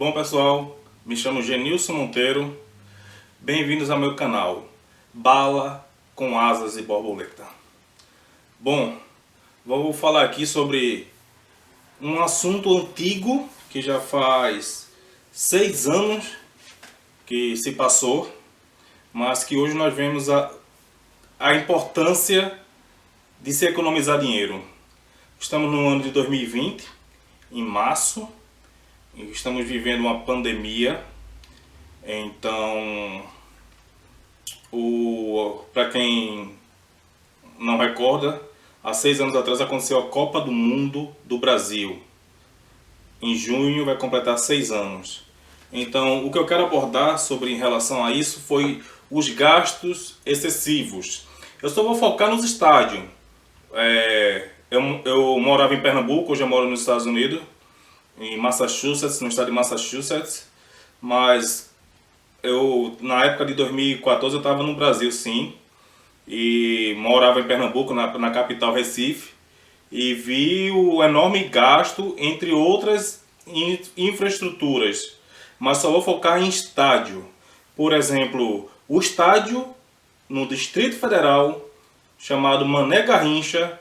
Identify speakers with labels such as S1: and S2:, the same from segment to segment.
S1: Bom pessoal, me chamo Genilson Monteiro, bem-vindos ao meu canal Bala com Asas e Borboleta. Bom, vou falar aqui sobre um assunto antigo que já faz 6 anos que se passou, mas que hoje nós vemos a importância de se economizar dinheiro. Estamos no ano de 2020, em março, e estamos vivendo uma pandemia. Então, para quem não recorda, há 6 anos atrás aconteceu a Copa do Mundo do Brasil. Em junho vai completar 6 anos. Então, o que eu quero abordar sobre em relação a isso foi os gastos excessivos. Eu só vou focar nos estádios. Eu morava em Pernambuco, hoje eu moro nos Estados Unidos, em Massachusetts, no estado de Massachusetts, mas na época de 2014 eu estava no Brasil, sim, e morava em Pernambuco, na capital Recife, e vi o enorme gasto, entre outras infraestruturas, mas só vou focar em estádio. Por exemplo, o estádio no Distrito Federal, chamado Mané Garrincha,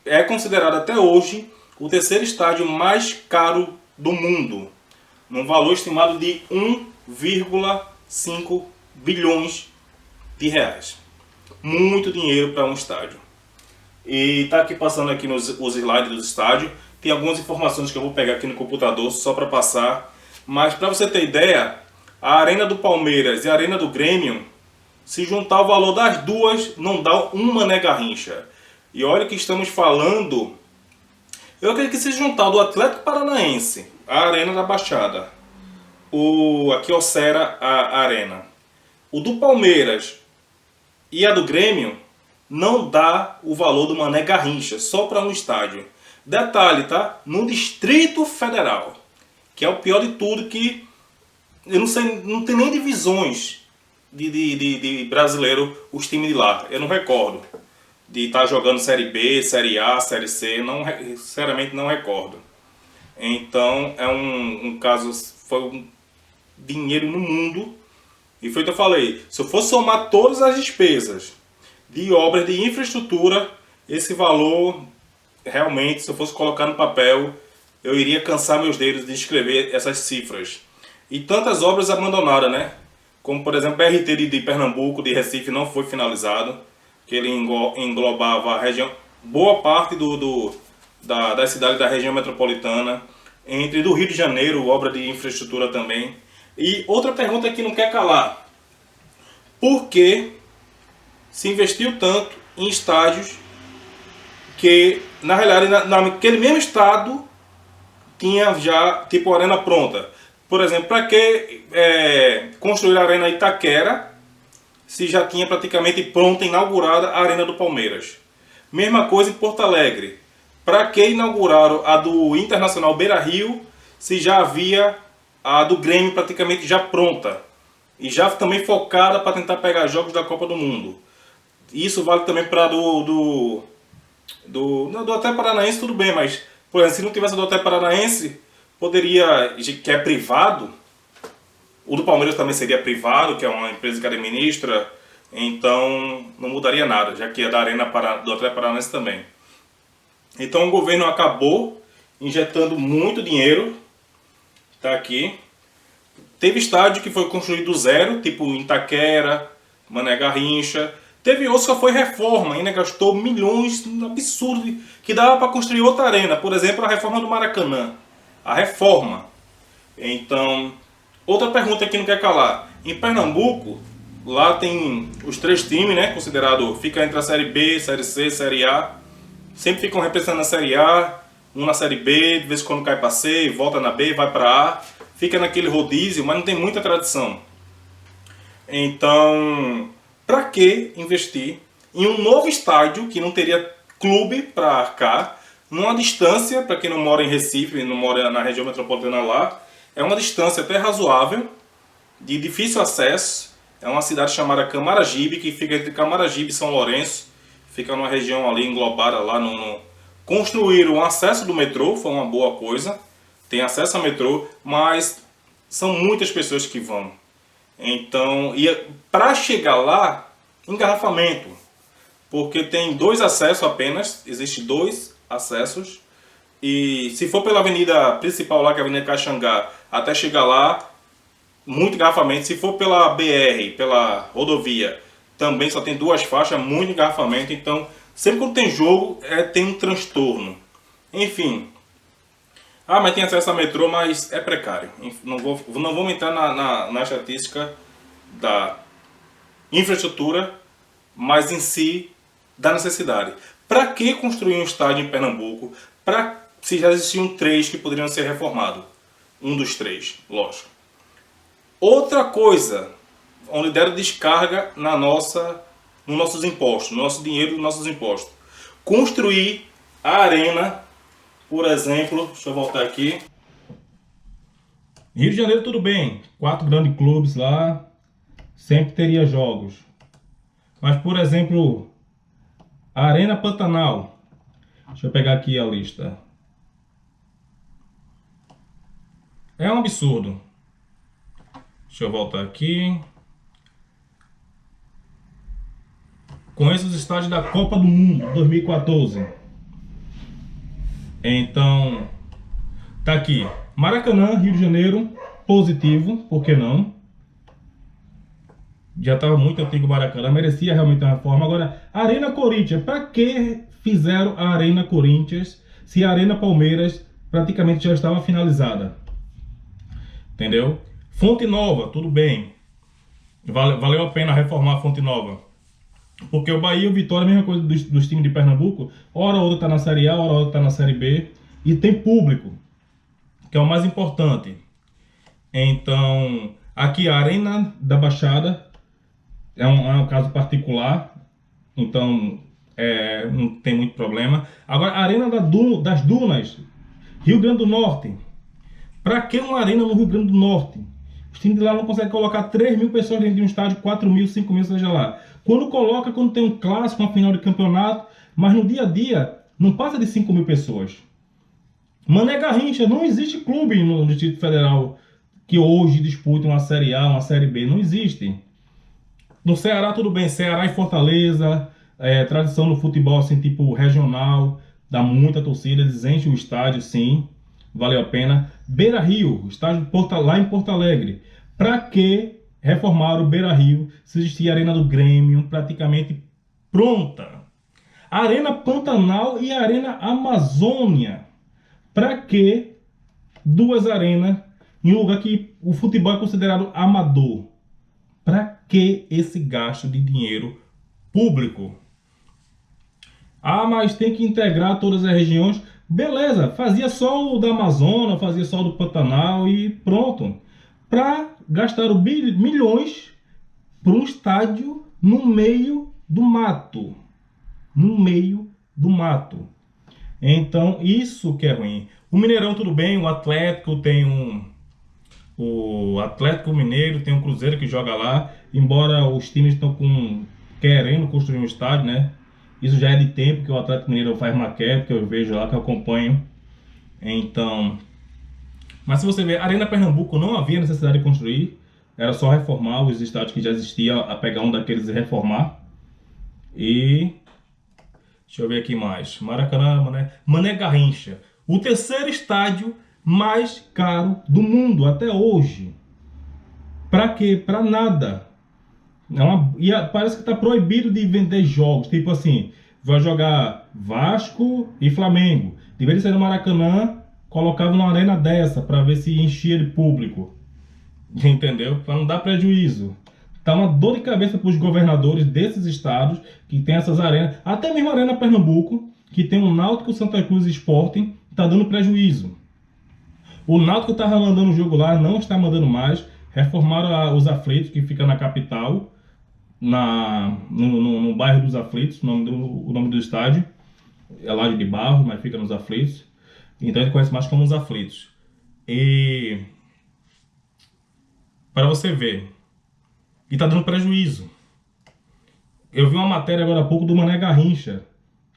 S1: é considerado até hoje o terceiro estádio mais caro do mundo, num valor estimado de 1,5 bilhões de reais. Muito dinheiro para um estádio. E tá aqui passando aqui os slides do estádio. Tem algumas informações que eu vou pegar aqui no computador só para passar. Mas para você ter ideia, a Arena do Palmeiras e a Arena do Grêmio, se juntar o valor das duas, não dá um Mané Garrincha. E olha que estamos falando, eu acredito que se juntar do Atlético Paranaense, a Arena da Baixada, a Kyocera Arena, o do Palmeiras e a do Grêmio, não dá o valor do Mané Garrincha, só para um estádio. Detalhe, tá? No Distrito Federal, que é o pior de tudo, que eu não sei, não tem nem divisões de brasileiro, os times de lá, eu não recordo de estar jogando Série B, Série A, Série C, sinceramente não recordo. Então é um caso, foi um dinheiro no mundo, e foi o que eu falei, se eu fosse somar todas as despesas de obras de infraestrutura, esse valor, realmente, se eu fosse colocar no papel, eu iria cansar meus dedos de escrever essas cifras. E tantas obras abandonadas, né? Como por exemplo, o BRT de Pernambuco, de Recife, não foi finalizado, que ele englobava a região, boa parte das cidades da região metropolitana, entre do Rio de Janeiro, obra de infraestrutura também. E outra pergunta que não quer calar: por que se investiu tanto em estádios que, na realidade, naquele mesmo estado tinha já tipo a arena pronta? Por exemplo, para que construir a Arena Itaquera se já tinha praticamente pronta, inaugurada a Arena do Palmeiras? Mesma coisa em Porto Alegre. Para que inauguraram a do Internacional Beira-Rio se já havia a do Grêmio praticamente já pronta? E já também focada para tentar pegar jogos da Copa do Mundo. Isso vale também para do Atlético Paranaense, tudo bem, mas por exemplo, se não tivesse do Atlético Paranaense, poderia, que é privado, o do Palmeiras também seria privado, que é uma empresa que administra, então não mudaria nada, já que é da Arena do Atlético Paranaense também. Então o governo acabou injetando muito dinheiro, tá aqui. Teve estádio que foi construído do zero, tipo Itaquera, Mané Garrincha. Teve outros que foi reforma, ainda gastou milhões, absurdo, que dava para construir outra arena. Por exemplo, a reforma do Maracanã. A reforma. Então, outra pergunta que não quer calar. Em Pernambuco, lá tem os 3 times, né? Considerado, fica entre a Série B, Série C, Série A. Sempre ficam representando a Série A, um na Série B, de vez em quando cai para C, volta na B, vai para A. Fica naquele rodízio, mas não tem muita tradição. Então, para que investir em um novo estádio que não teria clube para arcar, numa distância, para quem não mora em Recife, não mora na região metropolitana lá, é uma distância até razoável, de difícil acesso. É uma cidade chamada Camaragibe, que fica entre Camaragibe e São Lourenço, fica numa região ali englobada lá construíram o acesso do metrô, foi uma boa coisa, tem acesso a metrô, mas são muitas pessoas que vão. Então, para chegar lá, engarrafamento, porque tem 2 acessos apenas, existe 2 acessos, e se for pela avenida principal lá, que é a Avenida Caxangá, até chegar lá, muito engarrafamento. Se for pela BR, pela rodovia, também só tem 2 faixas, muito engarrafamento. Então, sempre quando tem jogo, tem um transtorno. Enfim. Ah, mas tem acesso a metrô, mas é precário. Não vamos entrar na estatística da infraestrutura, mas em si da necessidade. Para que construir um estádio em Pernambuco? Se já existiam 3 que poderiam ser reformados. Um dos 3, lógico. Outra coisa, onde deram descarga nos nossos impostos, no nosso dinheiro, nos nossos impostos. Construir a arena, por exemplo, deixa eu voltar aqui. Rio de Janeiro tudo bem, 4 grandes clubes lá, sempre teria jogos. Mas, por exemplo, a Arena Pantanal, deixa eu pegar aqui a lista. É um absurdo. Deixa eu voltar aqui. Conheço os estádios da Copa do Mundo 2014. Então, tá aqui. Maracanã, Rio de Janeiro, positivo, por que não? Já estava muito antigo o Maracanã, merecia realmente uma reforma. Agora, Arena Corinthians, para que fizeram a Arena Corinthians se a Arena Palmeiras praticamente já estava finalizada? Entendeu? Fonte Nova, tudo bem. Valeu a pena reformar a Fonte Nova. Porque o Bahia e o Vitória, a mesma coisa dos times de Pernambuco, hora ou outra está na Série A, hora ou outra está na Série B. E tem público, que é o mais importante. Então, aqui a Arena da Baixada é um caso particular. Então, não tem muito problema. Agora, a Arena das Dunas, Rio Grande do Norte. Para que uma arena no Rio Grande do Norte? Os times de lá não conseguem colocar 3 mil pessoas dentro de um estádio, 4 mil, 5 mil, seja lá. Quando tem um clássico, uma final de campeonato, mas no dia a dia não passa de 5 mil pessoas. Mané Garrincha, não existe clube no Distrito Federal que hoje dispute uma Série A, uma Série B, não existe. No Ceará tudo bem, Ceará e Fortaleza, tradição no futebol assim, tipo regional, dá muita torcida, eles enchem o estádio, sim, valeu a pena. Beira Rio, estádio lá em Porto Alegre. Para que reformar o Beira Rio se existia a Arena do Grêmio praticamente pronta? A Arena Pantanal e a Arena Amazônia. Para que 2 arenas em um lugar que o futebol é considerado amador? Para que esse gasto de dinheiro público? Ah, mas tem que integrar todas as regiões. Beleza, fazia só o da Amazônia, fazia só o do Pantanal e pronto. Para gastar milhões para um estádio no meio do mato. No meio do mato. Então, isso que é ruim. O Mineirão tudo bem, o Atlético tem o Atlético Mineiro, tem um Cruzeiro que joga lá. Embora os times estão querendo construir um estádio, né? Isso já é de tempo que o Atlético Mineiro faz maquete, que eu vejo lá, que eu acompanho. Então, mas se você ver, a Arena Pernambuco não havia necessidade de construir. Era só reformar os estádios que já existiam, a pegar um daqueles e reformar. E deixa eu ver aqui mais. Maracanã, Mané Garrincha. O 3º estádio mais caro do mundo até hoje. Pra quê? Pra nada. Parece que está proibido de vender jogos. Tipo assim, vai jogar Vasco e Flamengo. Deveria ser no Maracanã, colocava numa arena dessa para ver se enchia de público. Entendeu? Para não dar prejuízo. Tá uma dor de cabeça para os governadores desses estados que tem essas arenas. Até mesmo a Arena Pernambuco, que tem o Náutico, Santa Cruz e Sporting, tá dando prejuízo. O Náutico estava mandando o jogo lá, não está mandando mais. Reformaram os Aflitos, que fica na capital, no bairro dos Aflitos, o nome do estádio. É Laje de Barro, mas fica nos Aflitos. Então a gente conhece mais como os Aflitos. E para você ver, e tá dando prejuízo. Eu vi uma matéria agora há pouco do Mané Garrincha,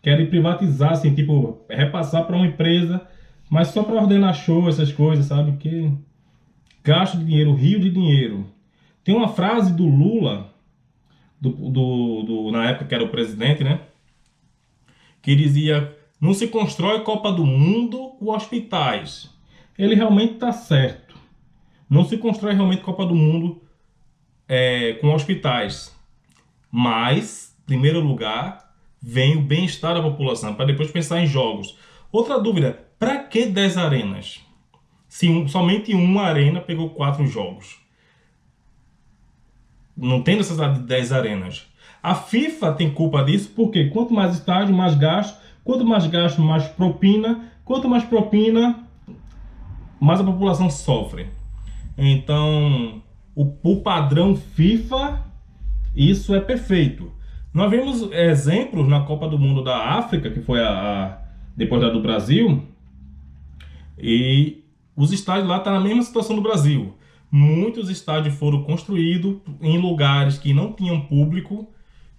S1: querem privatizar, assim, tipo, repassar para uma empresa
S2: Mas só para ordenar show, essas coisas, sabe? Que gasto de dinheiro, rio de dinheiro. Tem uma frase do Lula, na época que era o presidente, né? Que dizia: não se constrói Copa do Mundo com hospitais. Ele realmente está certo. Não se constrói realmente Copa do Mundo com hospitais. Mas, em primeiro lugar, vem o bem-estar da população, para depois pensar em jogos. Outra dúvida: para que 10 arenas? Se somente uma arena pegou 4 jogos. Não tem necessidade de 10 arenas. A FIFA tem culpa disso porque quanto mais estádio, mais gasto. Quanto mais gasto, mais propina. Quanto mais propina, mais a população sofre. Então, o padrão FIFA, isso é perfeito. Nós vemos exemplos na Copa do Mundo da África, que foi depois da do Brasil, e os estádios lá estão na mesma situação do Brasil. Muitos estádios foram construídos em lugares que não tinham público,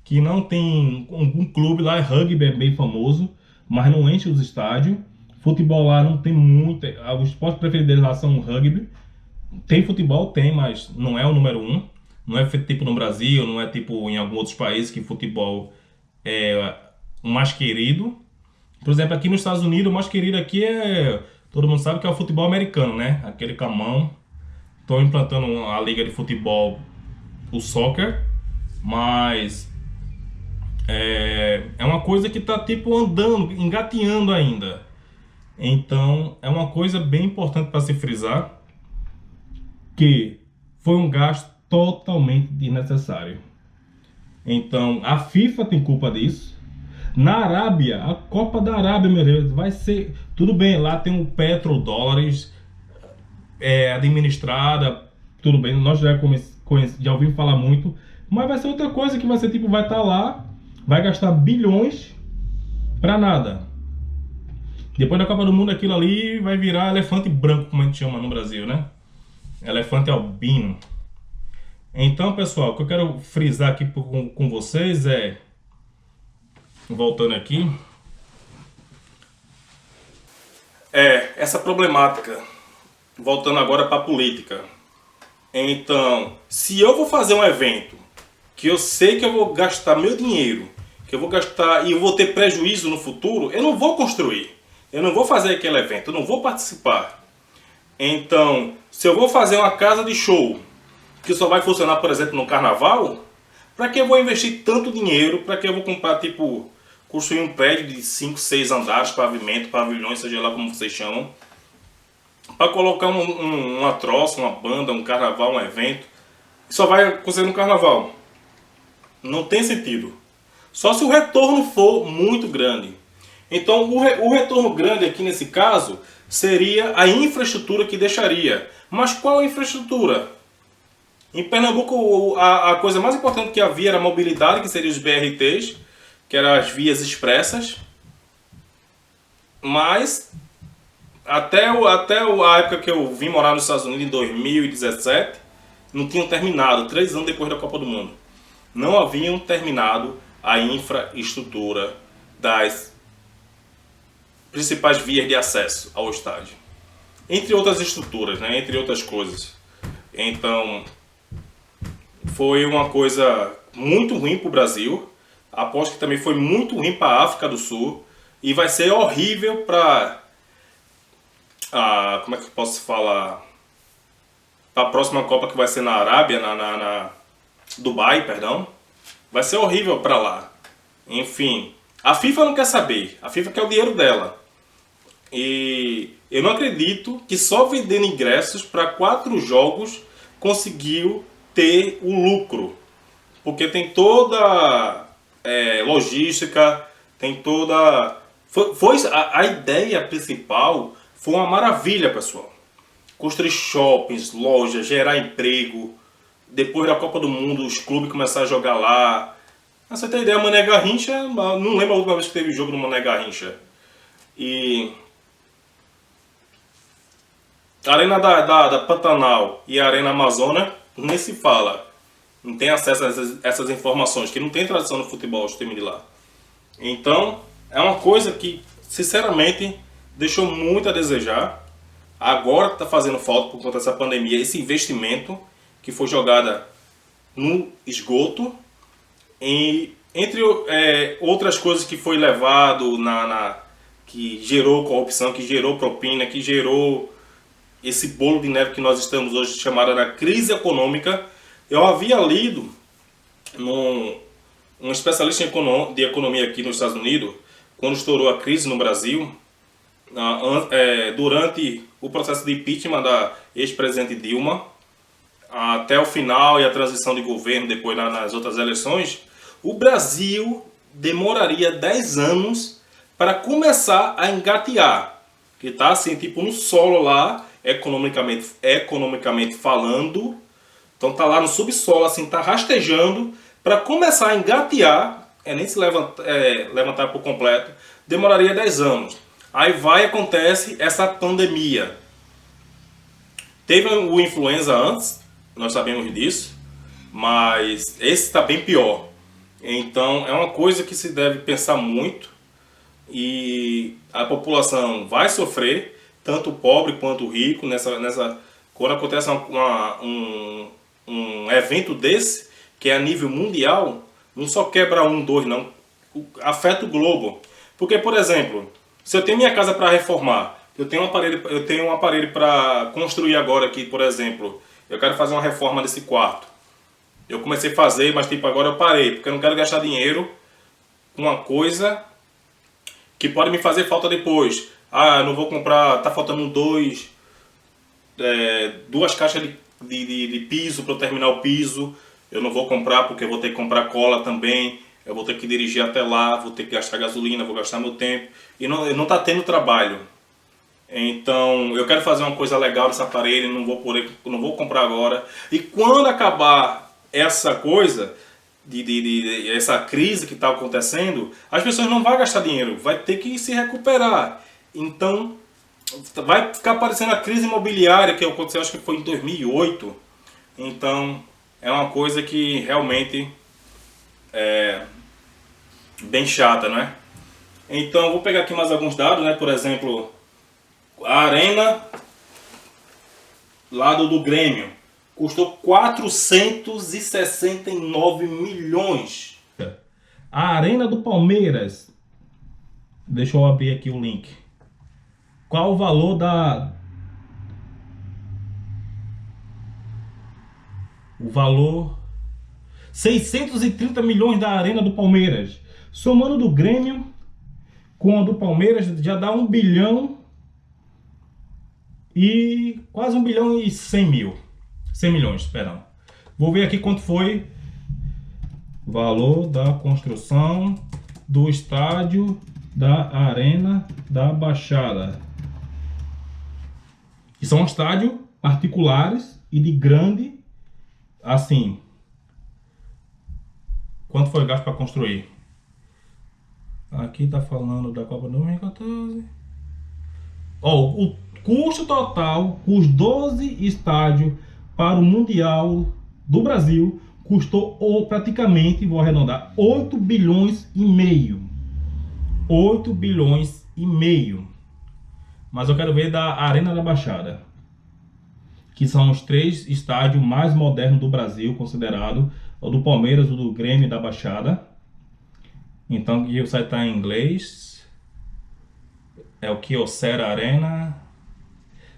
S2: que não tem um clube lá, rugby é bem famoso, mas não enche os estádios. Futebol lá não tem muito, o esporte preferido deles lá são o rugby. Tem futebol, tem, mas não é o número um. Não é tipo no Brasil, não é tipo em alguns outros países que futebol é o mais querido. Por exemplo, aqui nos Estados Unidos, o mais querido aqui todo mundo sabe que é o futebol americano, né? Aquele camão. Estão implantando a liga de futebol, o soccer, mas é uma coisa que está tipo andando, engateando ainda. Então é uma coisa bem importante para se frisar, que foi um gasto totalmente desnecessário. Então a FIFA tem culpa disso. Na Arábia, a Copa da Arábia, meu Deus, vai ser... Tudo bem, lá tem o petrodólares, administrada, tudo bem, nós já ouvimos falar muito, mas vai ser outra coisa que vai ser tipo, vai estar lá, vai gastar bilhões pra nada. Depois da Copa do Mundo, aquilo ali vai virar elefante branco, como a gente chama no Brasil, né? Elefante albino. Então, pessoal, o que eu quero frisar aqui com vocês é, voltando aqui,
S1: essa problemática. Voltando agora para a política. Então, se eu vou fazer um evento que eu sei que eu vou gastar meu dinheiro, que eu vou gastar e eu vou ter prejuízo no futuro, eu não vou construir. Eu não vou fazer aquele evento, eu não vou participar. Então, se eu vou fazer uma casa de show que só vai funcionar, por exemplo, no carnaval, para que eu vou investir tanto dinheiro? Para que eu vou comprar, tipo, construir um prédio de 5, 6 andares, pavimento, pavilhões, seja lá como vocês chamam, para colocar uma troça, uma banda, um carnaval, um evento, que só vai acontecer no carnaval? Não tem sentido. Só se o retorno for muito grande. Então o retorno grande aqui nesse caso seria a infraestrutura que deixaria. Mas qual a infraestrutura? Em Pernambuco a coisa mais importante que havia era a mobilidade, que seria os BRTs, que eram as vias expressas. Mas até a época que eu vim morar nos Estados Unidos, em 2017, não tinham terminado, 3 anos depois da Copa do Mundo. Não haviam terminado a infraestrutura das principais vias de acesso ao estádio. Entre outras estruturas, né? Entre outras coisas. Então, foi uma coisa muito ruim para o Brasil. Aposto que também foi muito ruim para a África do Sul. E vai ser horrível para... como é que eu posso falar? Para a próxima Copa, que vai ser na Arábia, na Dubai, perdão. Vai ser horrível para lá. Enfim, a FIFA não quer saber. A FIFA quer o dinheiro dela. E eu não acredito que só vendendo ingressos para 4 jogos conseguiu ter o lucro. Porque tem toda logística, tem toda... a ideia principal foi uma maravilha, pessoal. Construir shoppings, lojas, gerar emprego. Depois da Copa do Mundo, os clubes começaram a jogar lá. Pra você ter ideia, Mané Garrincha, não lembro a última vez que teve jogo no Mané Garrincha. E a Arena da Pantanal e a Arena Amazônia nem se fala. Não tem acesso a essas informações, que não tem tradição no futebol, os times de lá. Então, é uma coisa que, sinceramente, deixou muito a desejar. Agora está fazendo falta por conta dessa pandemia, esse investimento que foi jogada no esgoto, entre outras coisas que foi levado que gerou corrupção, que gerou propina, que gerou esse bolo de neve que nós estamos hoje chamada da crise econômica. Eu havia lido um especialista de economia aqui nos Estados Unidos, quando estourou a crise no Brasil, durante o processo de impeachment da ex-presidente Dilma, até o final e a transição de governo depois nas outras eleições, o Brasil demoraria 10 anos para começar a engatear, que está assim, tipo no solo lá, economicamente falando. Então tá lá no subsolo, assim, tá rastejando para começar a engatear, nem se levantar por completo, demoraria 10 anos. Aí acontece essa pandemia. Teve o influenza antes, nós sabemos disso, mas esse está bem pior. Então é uma coisa que se deve pensar muito, e a população vai sofrer, tanto o pobre quanto o rico, quando acontece um evento desse, que é a nível mundial, não só quebra um, dois, não, afeta o globo. Porque, por exemplo, se eu tenho minha casa para reformar, eu tenho um aparelho para construir agora aqui, por exemplo, eu quero fazer uma reforma desse quarto. Eu comecei a fazer, mas tipo agora eu parei, porque eu não quero gastar dinheiro com uma coisa que pode me fazer falta depois. Eu não vou comprar, tá faltando duas caixas de piso para eu terminar o piso. Eu não vou comprar porque eu vou ter que comprar cola também. Eu vou ter que dirigir até lá, vou ter que gastar gasolina, vou gastar meu tempo. E não tá tendo trabalho. Então eu quero fazer uma coisa legal desse aparelho, não vou comprar agora. E quando acabar essa coisa, essa crise que está acontecendo, as pessoas não vão gastar dinheiro, vai ter que se recuperar. Então vai ficar parecendo a crise imobiliária que aconteceu, acho que foi em 2008. Então é uma coisa que realmente é bem chata, não é? Então eu vou pegar aqui mais alguns dados, né? Por exemplo, a arena lá do Grêmio custou 469 milhões.
S2: A arena do Palmeiras, deixa eu abrir aqui o link. Qual o valor o valor 630 milhões da arena do Palmeiras. Somando do Grêmio com a do Palmeiras já dá 1 bilhão e quase 1 bilhão e 100 milhões, perdão. Vou ver aqui quanto foi o valor da construção do estádio da Arena da Baixada. Que são estádios particulares e de grande, assim. Quanto foi gasto para construir? Aqui tá falando da Copa 2014. O custo total, os 12 estádios para o Mundial do Brasil, custou praticamente, vou arredondar, 8 bilhões e meio. 8 bilhões e meio. Mas eu quero ver da Arena da Baixada, que são os 3 estádios mais modernos do Brasil, considerado o do Palmeiras, o do Grêmio e da Baixada. Então aqui o site está em inglês. É o Kyocera Arena.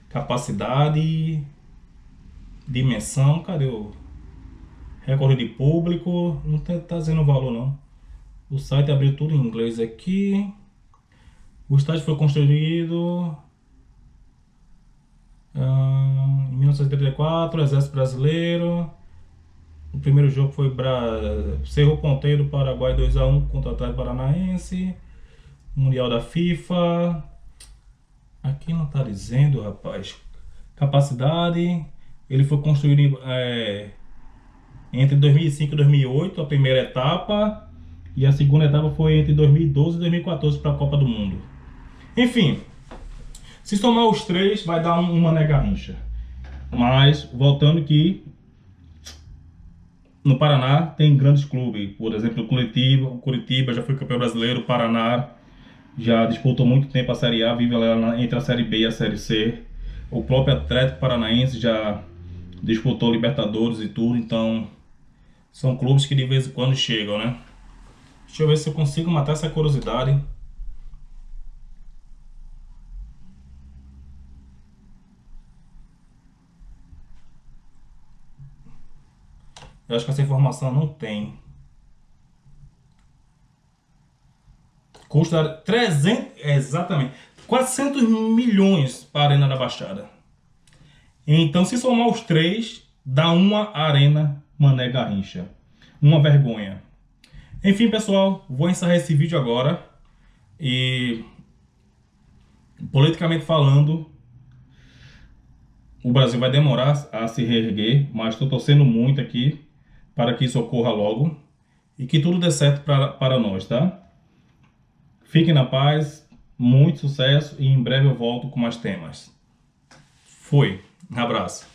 S2: Capacidade, dimensão, cadê o recorde de público? Não tá dizendo o valor não. O site abriu tudo em inglês aqui. O estádio foi construído em 1934, Exército Brasileiro. O primeiro jogo foi Cerro Ponteiro, Paraguai 2-1 contra o Atlético Paranaense. Mundial da FIFA. Aqui não está dizendo, rapaz. Capacidade. Ele foi construído entre 2005 e 2008, a primeira etapa. E a segunda etapa foi entre 2012 e 2014 para a Copa do Mundo. Enfim, se somar os 3 vai dar uma Mané Garrincha. Mas, voltando aqui, no Paraná tem grandes clubes. Por exemplo, o Curitiba já foi campeão brasileiro, o Paraná. já disputou muito tempo a Série A, vive lá entre a Série B e a Série C. O próprio Atlético Paranaense já disputou Libertadores e tudo, então são clubes que de vez em quando chegam, né? Deixa eu ver se eu consigo matar essa curiosidade. Eu acho que essa informação não tem. Custa 300, exatamente, 400 milhões para a Arena da Baixada. Então, se somar os três, dá uma Arena Mané Garrincha. Uma vergonha. Enfim, pessoal, vou encerrar esse vídeo agora. E, politicamente falando, o Brasil vai demorar a se reerguer, mas estou torcendo muito aqui para que isso ocorra logo e que tudo dê certo para nós, tá? Fiquem na paz, muito sucesso e em breve eu volto com mais temas. Fui, um abraço.